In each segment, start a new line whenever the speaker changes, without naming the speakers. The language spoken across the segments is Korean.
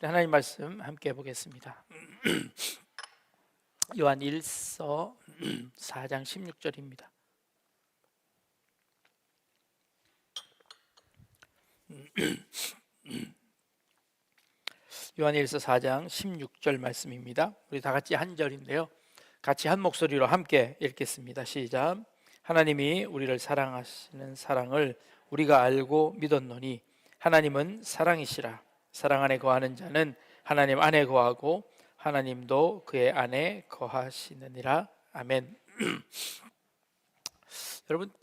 하나님 말씀 함께 보겠습니다. 요한 1서 4장 16절입니다. 요한 1서 4장 16절 말씀입니다. 우리 다 같이 한 절인데요, 같이 한 목소리로 함께 읽겠습니다. 시작. 하나님이 우리를 사랑하시는 사랑을 우리가 알고 믿었노니 하나님은 사랑이시라. 사랑 안에 거하는 자는 하나님 안에 거하고 하나님도 그의 안에 거하시느니라. 아멘. 여러분,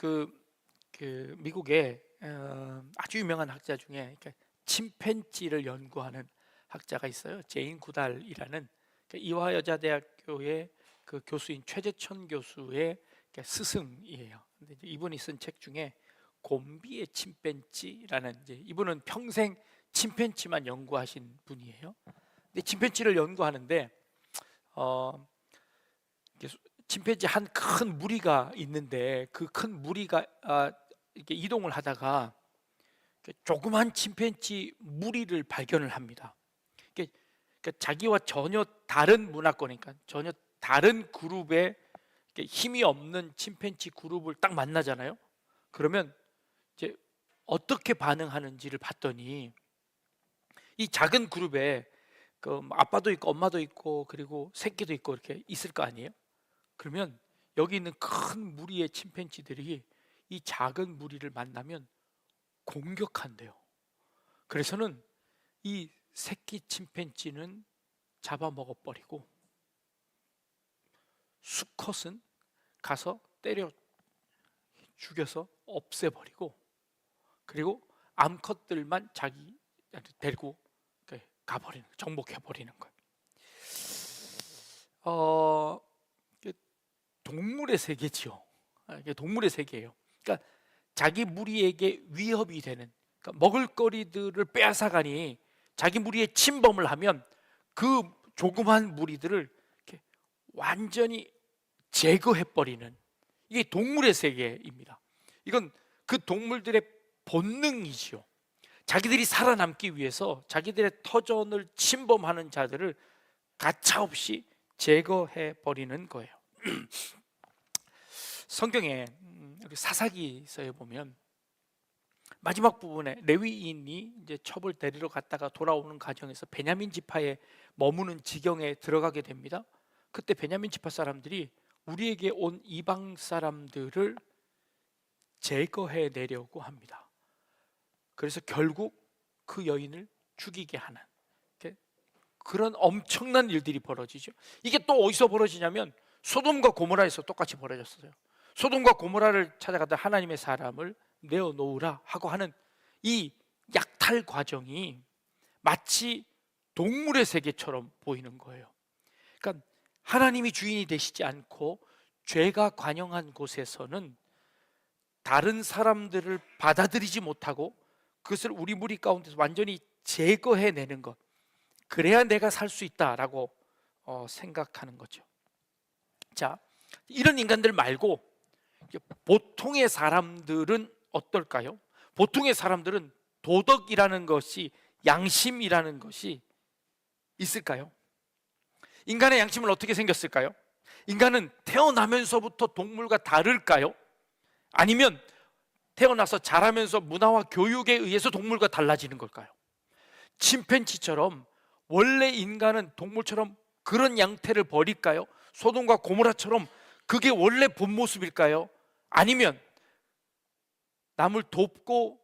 미국에 아주 유명한 학자 중에 침팬지를 연구하는 학자가 있어요. 제인 구달이라는 이화여자대학교의 그 교수인 최재천 교수의 스승이에요. 근데 이분이 쓴 책 중에 곰비의 침팬지라는, 이분은 평생 침팬지만 연구하신 분이에요. 근데 침팬지를 연구하는데 침팬지 한 큰 무리가 있는데 그 큰 무리가 이렇게 이동을 하다가 조그만 침팬지 무리를 발견을 합니다. 그러니까 자기와 전혀 다른 문화권이니까 전혀 다른 그룹의 힘이 없는 침팬지 그룹을 딱 만나잖아요. 그러면 이제 어떻게 반응하는지를 봤더니 이 작은 그룹에 아빠도 있고 엄마도 있고 그리고 새끼도 있고 이렇게 있을 거 아니에요. 그러면 여기 있는 큰 무리의 침팬지들이 이 작은 무리를 만나면 공격한대요. 그래서는 이 새끼 침팬지는 잡아먹어버리고 수컷은 가서 때려 죽여서 없애버리고, 그리고 암컷들만 자기한테 데리고 가버리는, 정복해버리는 거예요. 이게 동물의 세계지요. 이게 동물의 세계예요. 그러니까 자기 무리에게 위협이 되는, 그러니까 먹을거리들을 빼앗아가니 자기 무리에 침범을 하면 그 조그만 무리들을 이렇게 완전히 제거해버리는, 이게 동물의 세계입니다. 이건 그 동물들의 본능이지요. 자기들이 살아남기 위해서 자기들의 터전을 침범하는 자들을 가차없이 제거해버리는 거예요. 성경에 사사기서에 보면 마지막 부분에 레위인이 이제 첩을 데리러 갔다가 돌아오는 과정에서 베냐민 지파에 머무는 지경에 들어가게 됩니다. 그때 베냐민 지파 사람들이 우리에게 온 이방 사람들을 제거해 내려고 합니다. 그래서 결국 그 여인을 죽이게 하는 그런 엄청난 일들이 벌어지죠. 이게 또 어디서 벌어지냐면 소돔과 고모라에서 똑같이 벌어졌어요. 소돔과 고모라를 찾아가다 하나님의 사람을 내어놓으라 하고 하는 이 약탈 과정이 마치 동물의 세계처럼 보이는 거예요. 그러니까 하나님이 주인이 되시지 않고 죄가 관영한 곳에서는 다른 사람들을 받아들이지 못하고 그것을 우리 무리 가운데서 완전히 제거해내는 것, 그래야 내가 살 수 있다라고 생각하는 거죠. 자, 이런 인간들 말고 보통의 사람들은 어떨까요? 보통의 사람들은 도덕이라는 것이, 양심이라는 것이 있을까요? 인간의 양심은 어떻게 생겼을까요? 인간은 태어나면서부터 동물과 다를까요? 아니면 태어나서 자라면서 문화와 교육에 의해서 동물과 달라지는 걸까요? 침팬지처럼 원래 인간은 동물처럼 그런 양태를 버릴까요? 소돔과 고모라처럼 그게 원래 본 모습일까요? 아니면 남을 돕고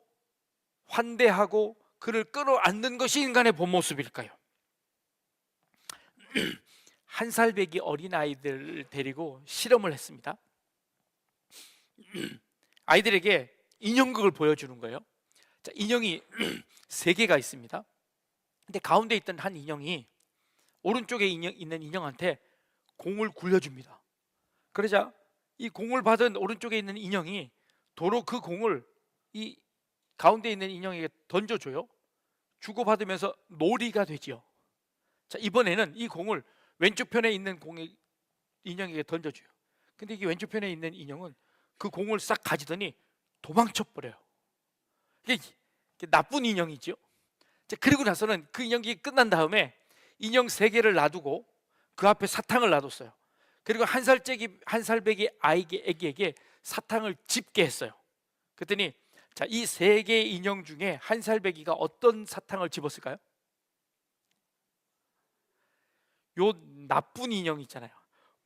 환대하고 그를 끌어안는 것이 인간의 본 모습일까요? 한 살배기 어린아이들을 데리고 실험을 했습니다. 아이들에게 인형극을 보여주는 거예요. 자, 인형이 세 개가 있습니다. 근데 가운데 있던 한 인형이 오른쪽에 있는 인형한테 공을 굴려줍니다. 그러자 이 공을 받은 오른쪽에 있는 인형이 도로 그 공을 이 가운데 있는 인형에게 던져줘요. 주고받으면서 놀이가 되지요. 자, 이번에는 이 공을 왼쪽 편에 있는 인형에게 던져줘요. 근데 이게 왼쪽 편에 있는 인형은 그 공을 싹 가지더니 도망쳐 버려요. 이게 나쁜 인형이죠. 자, 그리고 나서는 그 인형이 끝난 다음에 인형 3개를 놔두고 그 앞에 사탕을 놔뒀어요. 그리고 한 살배기 아기에게 사탕을 집게 했어요. 그랬더니 자, 이 3개의 인형 중에 한 살배기가 어떤 사탕을 집었을까요? 요 나쁜 인형 있잖아요.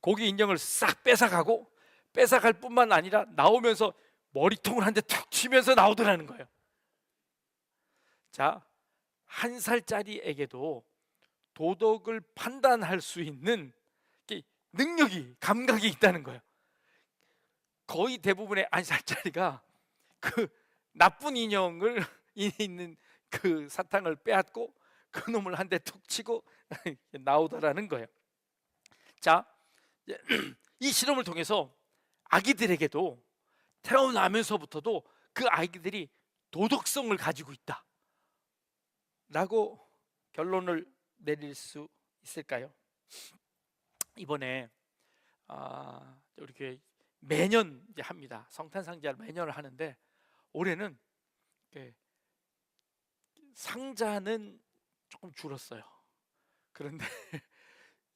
거기 인형을 싹 뺏어가고, 뺏어갈 뿐만 아니라 나오면서 머리통을 한 대 툭 치면서 나오더라는 거예요. 자, 1살짜리에게도 도덕을 판단할 수 있는 능력이, 감각이 있다는 거예요. 거의 대부분의 1살짜리가 그 나쁜 인형을 있는 그 사탕을 빼앗고 그 놈을 한 대 툭 치고 나오더라는 거예요. 자, 이 실험을 통해서 아기들에게도 태어나면서부터도 그 아이들이 도덕성을 가지고 있다 라고 결론을 내릴 수 있을까요? 이번에 우리 교회 매년 이제 합니다. 성탄상자를 매년 하는데 올해는 상자는 조금 줄었어요. 그런데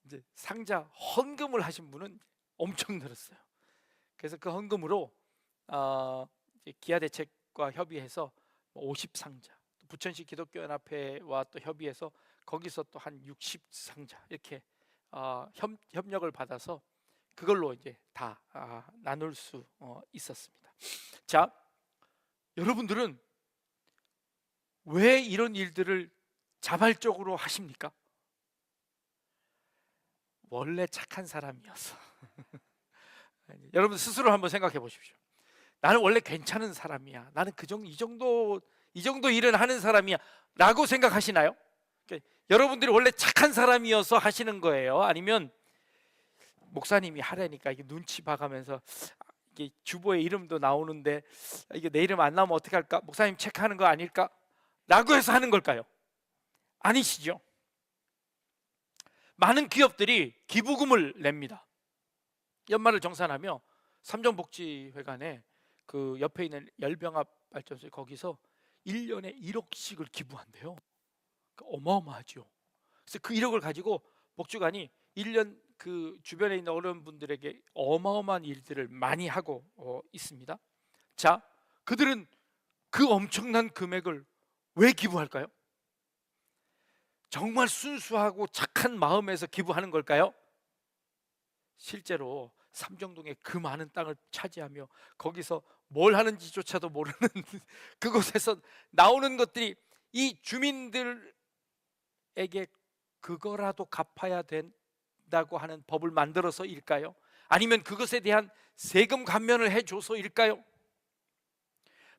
이제 상자 헌금을 하신 분은 엄청 늘었어요. 그래서 그 헌금으로 기아대책과 협의해서 50상자, 부천시 기독교연합회와 또 협의해서 거기서 또 한 60상자 이렇게 협력을 받아서 그걸로 이제 다 나눌 수 있었습니다. 자, 여러분들은 왜 이런 일들을 자발적으로 하십니까? 원래 착한 사람이어서. 여러분 스스로 한번 생각해 보십시오. 나는 원래 괜찮은 사람이야. 나는 이 정도 일은 하는 사람이야 라고 생각하시나요? 여러분들이 원래 착한 사람이어서 하시는 거예요? 아니면 목사님이 하라니까 이게 눈치 봐가면서 이게 주보에 이름도 나오는데 이게 내 이름 안 나오면 어떻게 할까? 목사님 체크하는 거 아닐까? 라고 해서 하는 걸까요? 아니시죠. 많은 기업들이 기부금을 냅니다. 연말을 정산하며 삼정복지회관에 그 옆에 있는 열병합 발전소 거기서 1년에 1억씩을 기부한대요. 어마어마하죠. 그래서 그 1억을 가지고 복지관이 1년 그 주변에 있는 어려운분들에게 어마어마한 일들을 많이 하고 있습니다. 자, 그들은 그 엄청난 금액을 왜 기부할까요? 정말 순수하고 착한 마음에서 기부하는 걸까요? 실제로 삼정동에 그 많은 땅을 차지하며 거기서 뭘 하는지조차도 모르는 그곳에서 나오는 것들이 이 주민들에게 그거라도 갚아야 된다고 하는 법을 만들어서일까요? 아니면 그것에 대한 세금 감면을 해줘서일까요?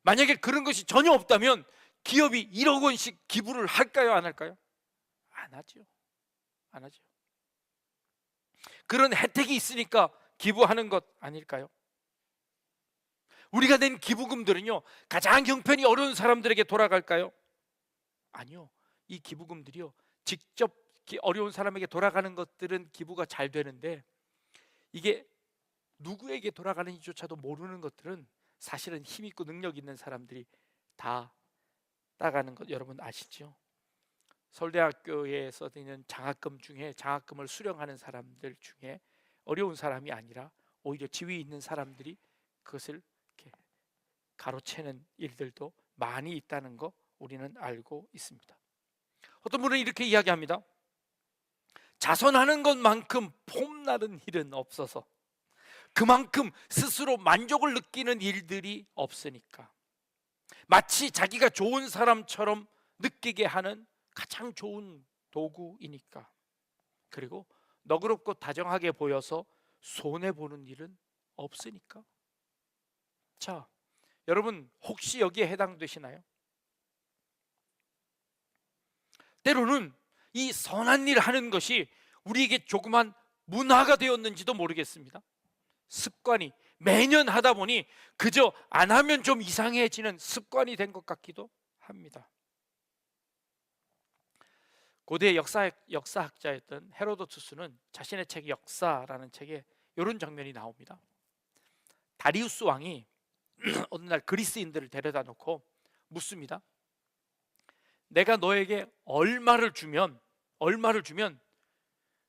만약에 그런 것이 전혀 없다면 기업이 1억 원씩 기부를 할까요? 안 할까요? 안 하죠. 안 하죠. 그런 혜택이 있으니까 기부하는 것 아닐까요? 우리가 낸 기부금들은요 가장 형편이 어려운 사람들에게 돌아갈까요? 아니요. 이 기부금들이요 직접 어려운 사람에게 돌아가는 것들은 기부가 잘 되는데 이게 누구에게 돌아가는지조차도 모르는 것들은 사실은 힘 있고 능력 있는 사람들이 다 따가는 것 여러분 아시죠? 서울대학교에서 있는 장학금 중에 장학금을 수령하는 사람들 중에 어려운 사람이 아니라 오히려 지위 있는 사람들이 그것을 이렇게 가로채는 일들도 많이 있다는 거 우리는 알고 있습니다. 어떤 분은 이렇게 이야기합니다. 자선하는 것만큼 폼나는 일은 없어서 그만큼 스스로 만족을 느끼는 일들이 없으니까 마치 자기가 좋은 사람처럼 느끼게 하는 가장 좋은 도구이니까 그리고 너그럽고 다정하게 보여서 손해보는 일은 없으니까. 자, 여러분 혹시 여기에 해당되시나요? 때로는 이 선한 일 하는 것이 우리에게 조그만 문화가 되었는지도 모르겠습니다. 습관이 매년 하다 보니 그저 안 하면 좀 이상해지는 습관이 된 것 같기도 합니다. 고대 역사학자였던 헤로도투스는 자신의 책 역사라는 책에 이런 장면이 나옵니다. 다리우스 왕이 어느 날 그리스인들을 데려다 놓고 묻습니다. 내가 너에게 얼마를 주면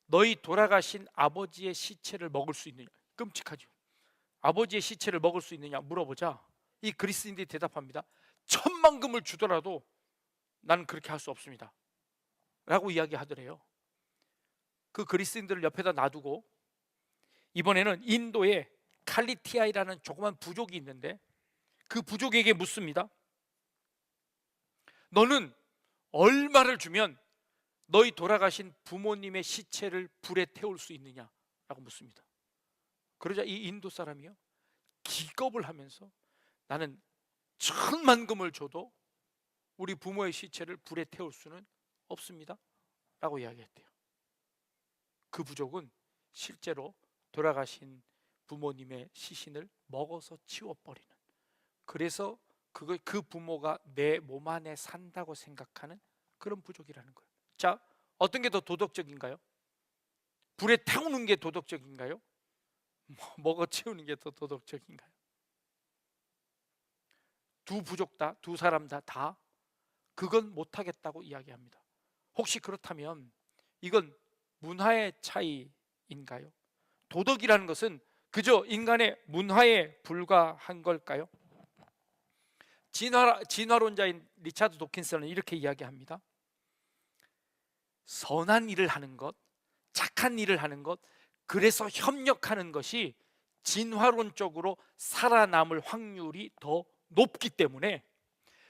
너희 돌아가신 아버지의 시체를 먹을 수 있느냐. 끔찍하죠. 아버지의 시체를 먹을 수 있느냐 물어보자 이 그리스인들이 대답합니다. 1,000만금을 주더라도 나는 그렇게 할 수 없습니다 라고 이야기하더래요. 그 그리스인들을 옆에다 놔두고 이번에는 인도에 칼리티아이라는 조그만 부족이 있는데 그 부족에게 묻습니다. 너는 얼마를 주면 너희 돌아가신 부모님의 시체를 불에 태울 수 있느냐 라고 묻습니다. 그러자 이 인도 사람이요 기겁을 하면서 나는 1,000만금을 줘도 우리 부모의 시체를 불에 태울 수는 없습니다 라고 이야기했대요. 그 부족은 실제로 돌아가신 부모님의 시신을 먹어서 치워버리는, 그래서 그 부모가 내 몸 안에 산다고 생각하는 그런 부족이라는 거예요. 자, 어떤 게 더 도덕적인가요? 불에 태우는 게 도덕적인가요? 먹어 치우는 게 더 도덕적인가요? 두 부족 다, 두 사람 다 그건 못하겠다고 이야기합니다. 혹시 그렇다면 이건 문화의 차이인가요? 도덕이라는 것은 그저 인간의 문화에 불과한 걸까요? 진화론자인 리차드 도킨스는 이렇게 이야기합니다. 선한 일을 하는 것, 착한 일을 하는 것, 그래서 협력하는 것이 진화론적으로 살아남을 확률이 더 높기 때문에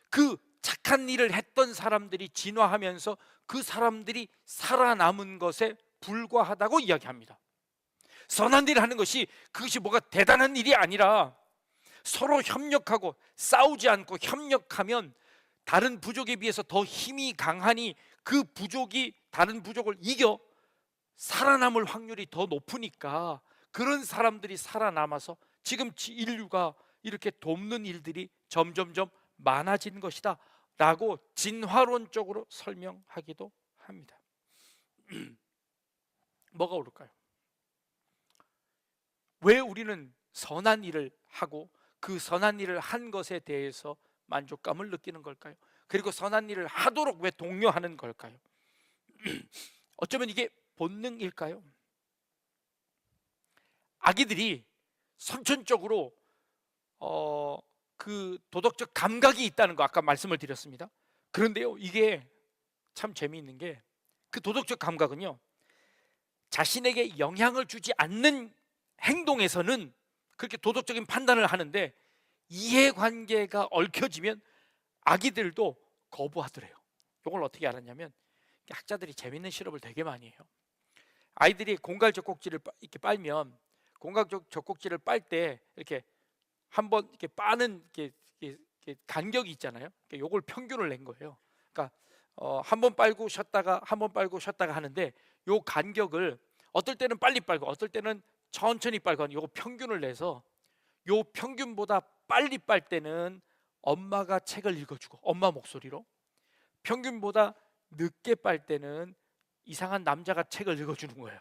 그 착한 일을 했던 사람들이 진화하면서 그 사람들이 살아남은 것에 불과하다고 이야기합니다. 선한 일을 하는 것이 그것이 뭐가 대단한 일이 아니라 서로 협력하고 싸우지 않고 협력하면 다른 부족에 비해서 더 힘이 강하니 그 부족이 다른 부족을 이겨 살아남을 확률이 더 높으니까 그런 사람들이 살아남아서 지금 인류가 이렇게 돕는 일들이 점점점 많아진 것이다 라고 진화론적으로 설명하기도 합니다. 뭐가 옳을까요? 왜 우리는 선한 일을 하고 그 선한 일을 한 것에 대해서 만족감을 느끼는 걸까요? 그리고 선한 일을 하도록 왜 독려하는 걸까요? 어쩌면 이게 본능일까요? 아기들이 선천적으로 그 도덕적 감각이 있다는 거 아까 말씀을 드렸습니다. 그런데요, 이게 참 재미있는 게 그 도덕적 감각은요, 자신에게 영향을 주지 않는 행동에서는 그렇게 도덕적인 판단을 하는데 이해관계가 얽혀지면 아기들도 거부하더래요. 이걸 어떻게 알았냐면 학자들이 재밌는 실험을 되게 많이 해요. 아이들이 공갈 젖꼭지를 이렇게 빨면 공갈 젖꼭지를 빨 때 이렇게 한번 이렇게 빠는 이렇게 간격이 있잖아요. 이걸 평균을 낸 거예요. 그러니까 한 번 빨고 쉬었다가 한 번 빨고 쉬었다가 하는데 요 간격을 어떨 때는 빨리 빨고 어떨 때는 천천히 빨고 하는 요거 평균을 내서 요 평균보다 빨리 빨 때는 엄마가 책을 읽어주고 엄마 목소리로, 평균보다 늦게 빨 때는 이상한 남자가 책을 읽어주는 거예요.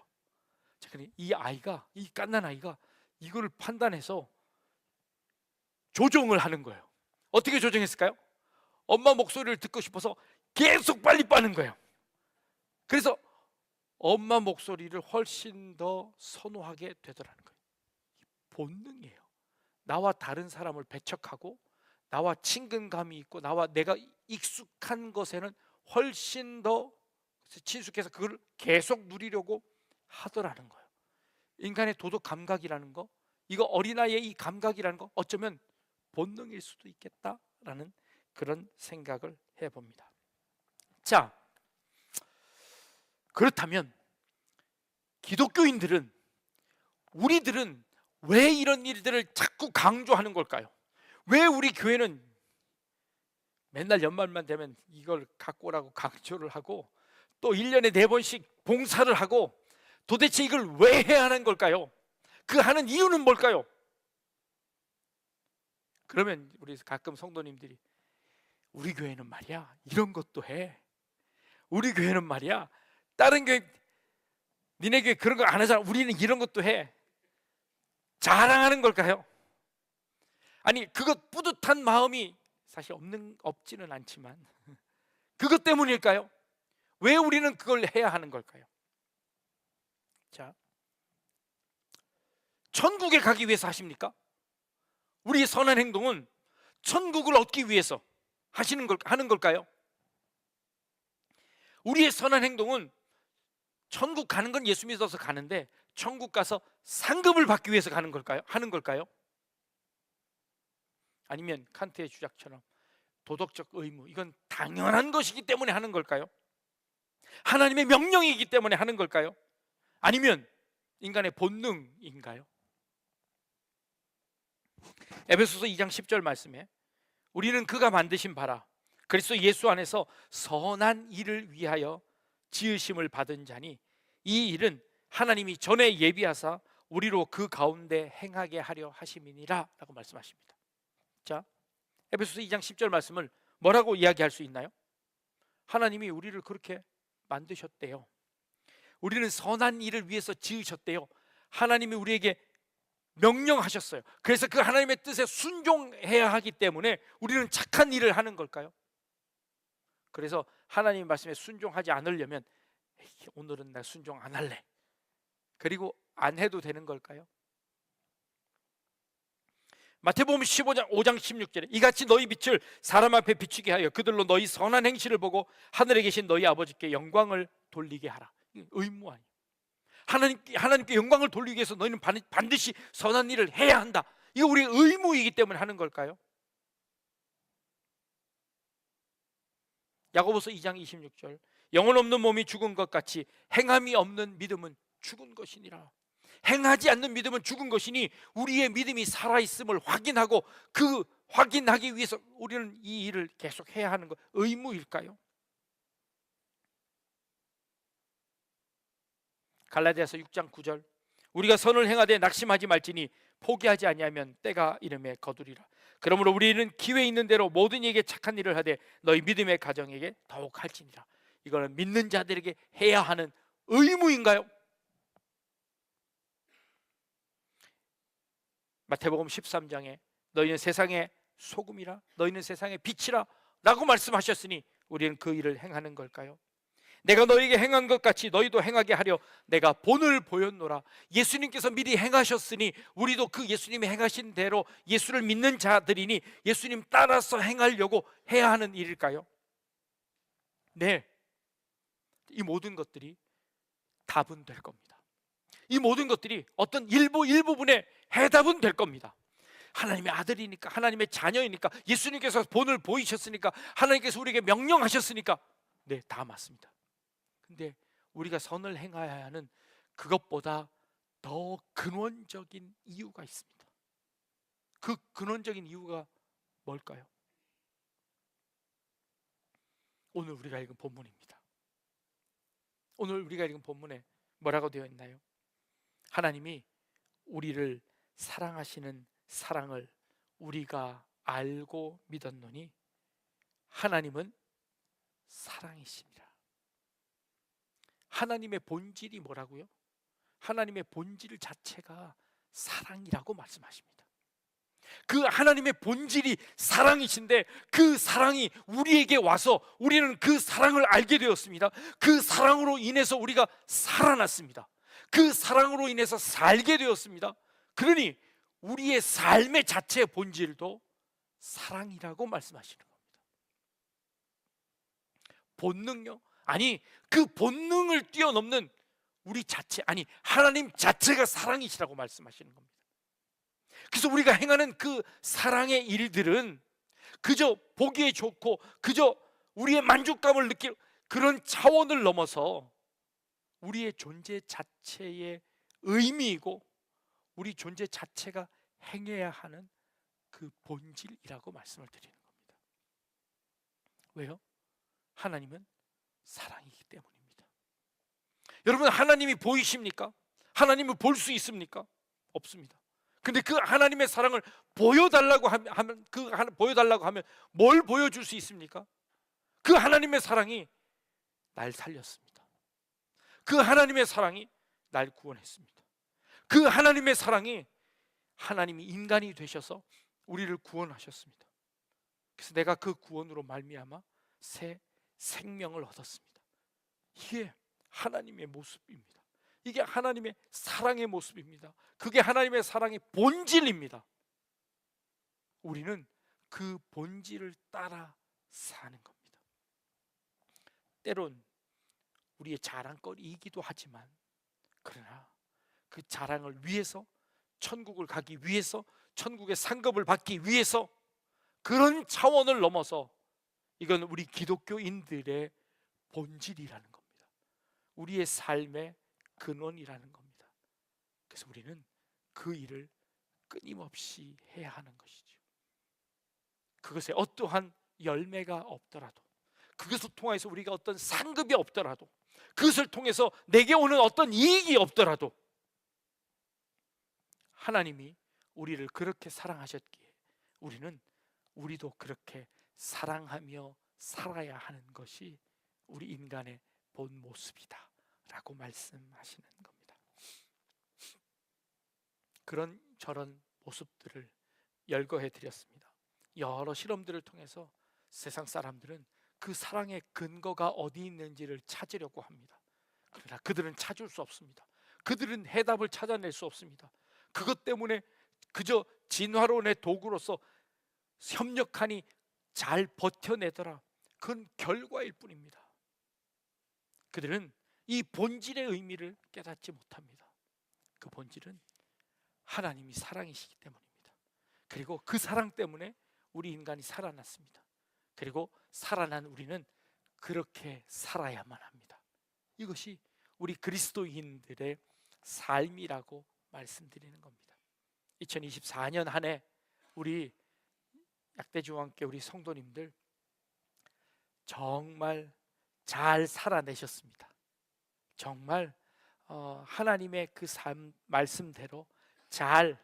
이 아이가, 이 갓난 아이가 이걸 판단해서 조정을 하는 거예요. 어떻게 조정했을까요? 엄마 목소리를 듣고 싶어서 계속 빨리 빠는 거예요. 그래서 엄마 목소리를 훨씬 더 선호하게 되더라는 거예요. 본능이에요. 나와 다른 사람을 배척하고 나와 친근감이 있고 내가 익숙한 것에는 훨씬 더 친숙해서 그걸 계속 누리려고 하더라는 거예요. 인간의 도덕 감각이라는 거, 이거 어린아이의 이 감각이라는 거 어쩌면 본능일 수도 있겠다라는 그런 생각을 해봅니다. 자, 그렇다면 기독교인들은, 우리들은 왜 이런 일들을 자꾸 강조하는 걸까요? 왜 우리 교회는 맨날 연말만 되면 이걸 갖고 오라고 강조를 하고 또 1년에 4번씩 봉사를 하고 도대체 이걸 왜 해야 하는 걸까요? 그 하는 이유는 뭘까요? 그러면 우리 가끔 성도님들이 우리 교회는 말이야 이런 것도 해, 우리 교회는 말이야 다른 교회 니네 교회 그런 거 안 하잖아, 우리는 이런 것도 해, 자랑하는 걸까요? 아니 그것 뿌듯한 마음이 사실 없지는 않지만 그것 때문일까요? 왜 우리는 그걸 해야 하는 걸까요? 자, 천국에 가기 위해서 하십니까? 우리의 선한 행동은 천국을 얻기 위해서 하는 걸까요? 우리의 선한 행동은 천국 가는 건 예수 믿어서 가는데 천국 가서 상급을 받기 위해서 가는 걸까요? 하는 걸까요? 아니면 칸트의 주장처럼 도덕적 의무, 이건 당연한 것이기 때문에 하는 걸까요? 하나님의 명령이기 때문에 하는 걸까요? 아니면 인간의 본능인가요? 에베소서 2장 10절 말씀에 우리는 그가 만드신 바라 그리스도 예수 안에서 선한 일을 위하여 지으심을 받은 자니 이 일은 하나님이 전에 예비하사 우리로 그 가운데 행하게 하려 하심이니라 라고 말씀하십니다. 자, 에베소서 2장 10절 말씀을 뭐라고 이야기할 수 있나요? 하나님이 우리를 그렇게 만드셨대요. 우리는 선한 일을 위해서 지으셨대요. 하나님이 우리에게 명령하셨어요. 그래서 그 하나님의 뜻에 순종해야 하기 때문에 우리는 착한 일을 하는 걸까요? 그래서 하나님의 말씀에 순종하지 않으려면 오늘은 나 순종 안 할래, 그리고 안 해도 되는 걸까요? 마태복음 15장 5장 16절에 이같이 너희 빛을 사람 앞에 비추게 하여 그들로 너희 선한 행실을 보고 하늘에 계신 너희 아버지께 영광을 돌리게 하라. 의무 아니에요. 하나님께 영광을 돌리기 위해서 너희는 반드시 선한 일을 해야 한다. 이거 우리의 의무이기 때문에 하는 걸까요? 야고보서 2장 26절 영혼 없는 몸이 죽은 것 같이 행함이 없는 믿음은 죽은 것이니라. 행하지 않는 믿음은 죽은 것이니 우리의 믿음이 살아있음을 확인하고 그 확인하기 위해서 우리는 이 일을 계속 해야 하는 것 의무일까요? 갈라디아서 6장 9절 우리가 선을 행하되 낙심하지 말지니 포기하지 아니하면 때가 이름에 거두리라. 그러므로 우리는 기회 있는 대로 모든 이에게 착한 일을 하되 너희 믿음의 가정에게 더욱 할지니라. 이거는 믿는 자들에게 해야 하는 의무인가요? 마태복음 13장에 너희는 세상의 소금이라 너희는 세상의 빛이라 라고 말씀하셨으니 우리는 그 일을 행하는 걸까요? 내가 너희에게 행한 것 같이 너희도 행하게 하려 내가 본을 보였노라. 예수님께서 미리 행하셨으니 우리도 그 예수님이 행하신 대로 예수를 믿는 자들이니 예수님 따라서 행하려고 해야 하는 일일까요? 네, 이 모든 것들이 답은 될 겁니다. 이 모든 것들이 어떤 일부분의 해답은 될 겁니다. 하나님의 아들이니까, 하나님의 자녀이니까, 예수님께서 본을 보이셨으니까, 하나님께서 우리에게 명령하셨으니까, 네, 다 맞습니다. 근데 우리가 선을 행해야 하는 그것보다 더 근원적인 이유가 있습니다. 그 근원적인 이유가 뭘까요? 오늘 우리가 읽은 본문입니다. 오늘 우리가 읽은 본문에 뭐라고 되어 있나요? 하나님이 우리를 사랑하시는 사랑을 우리가 알고 믿었노니 하나님은 사랑이십니다. 하나님의 본질이 뭐라고요? 하나님의 본질 자체가 사랑이라고 말씀하십니다. 그 하나님의 본질이 사랑이신데 그 사랑이 우리에게 와서 우리는 그 사랑을 알게 되었습니다. 그 사랑으로 인해서 우리가 살아났습니다. 그 사랑으로 인해서 살게 되었습니다. 그러니 우리의 삶의 자체의 본질도 사랑이라고 말씀하시는 겁니다. 본능요? 아니, 그 본능을 뛰어넘는 우리 자체, 아니 하나님 자체가 사랑이시라고 말씀하시는 겁니다. 그래서 우리가 행하는 그 사랑의 일들은 그저 보기에 좋고 그저 우리의 만족감을 느낄 그런 차원을 넘어서 우리의 존재 자체의 의미이고 우리 존재 자체가 행해야 하는 그 본질이라고 말씀을 드리는 겁니다. 왜요? 하나님은 사랑이기 때문입니다. 여러분, 하나님이 보이십니까? 하나님을 볼 수 있습니까? 없습니다. 근데 그 하나님의 사랑을 보여달라고 하면 뭘 보여줄 수 있습니까? 그 하나님의 사랑이 날 살렸습니다. 그 하나님의 사랑이 날 구원했습니다. 그 하나님의 사랑이 하나님이 인간이 되셔서 우리를 구원하셨습니다. 그래서 내가 그 구원으로 말미암아 새 생명을 얻었습니다. 이게 하나님의 모습입니다. 이게 하나님의 사랑의 모습입니다. 그게 하나님의 사랑의 본질입니다. 우리는 그 본질을 따라 사는 겁니다. 때론 우리의 자랑거리이기도 하지만, 그러나 그 자랑을 위해서, 천국을 가기 위해서, 천국의 상급을 받기 위해서, 그런 차원을 넘어서 이건 우리 기독교인들의 본질이라는 겁니다. 우리의 삶의 근원이라는 겁니다. 그래서 우리는 그 일을 끊임없이 해야 하는 것이죠. 그것에 어떠한 열매가 없더라도, 그것을 통해서 우리가 어떤 상급이 없더라도, 그것을 통해서 내게 오는 어떤 이익이 없더라도 하나님이 우리를 그렇게 사랑하셨기에 우리도 그렇게 사랑하며 살아야 하는 것이 우리 인간의 본 모습이다 라고 말씀하시는 겁니다. 그런 저런 모습들을 열거해 드렸습니다. 여러 실험들을 통해서 세상 사람들은 그 사랑의 근거가 어디 있는지를 찾으려고 합니다. 그러나 그들은 찾을 수 없습니다. 그들은 해답을 찾아낼 수 없습니다. 그것 때문에 그저 진화론의 도구로서 협력하니 잘 버텨내더라, 그건 결과일 뿐입니다. 그들은 이 본질의 의미를 깨닫지 못합니다. 그 본질은 하나님이 사랑이시기 때문입니다. 그리고 그 사랑 때문에 우리 인간이 살아났습니다. 그리고 살아난 우리는 그렇게 살아야만 합니다. 이것이 우리 그리스도인들의 삶이라고 말씀드리는 겁니다. 2024년 한 해 우리 약대주와 함께 우리 성도님들 정말 잘 살아내셨습니다. 정말 하나님의 그 말씀대로 잘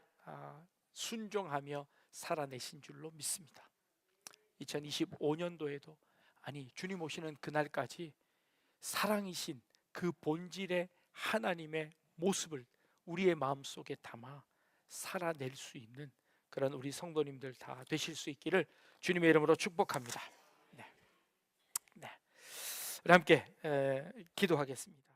순종하며 살아내신 줄로 믿습니다. 2025년도에도, 아니 주님 오시는 그날까지 사랑이신 그 본질의 하나님의 모습을 우리의 마음속에 담아 살아낼 수 있는 그런 우리 성도님들 다 되실 수 있기를 주님의 이름으로 축복합니다. 네. 우리 함께 기도하겠습니다.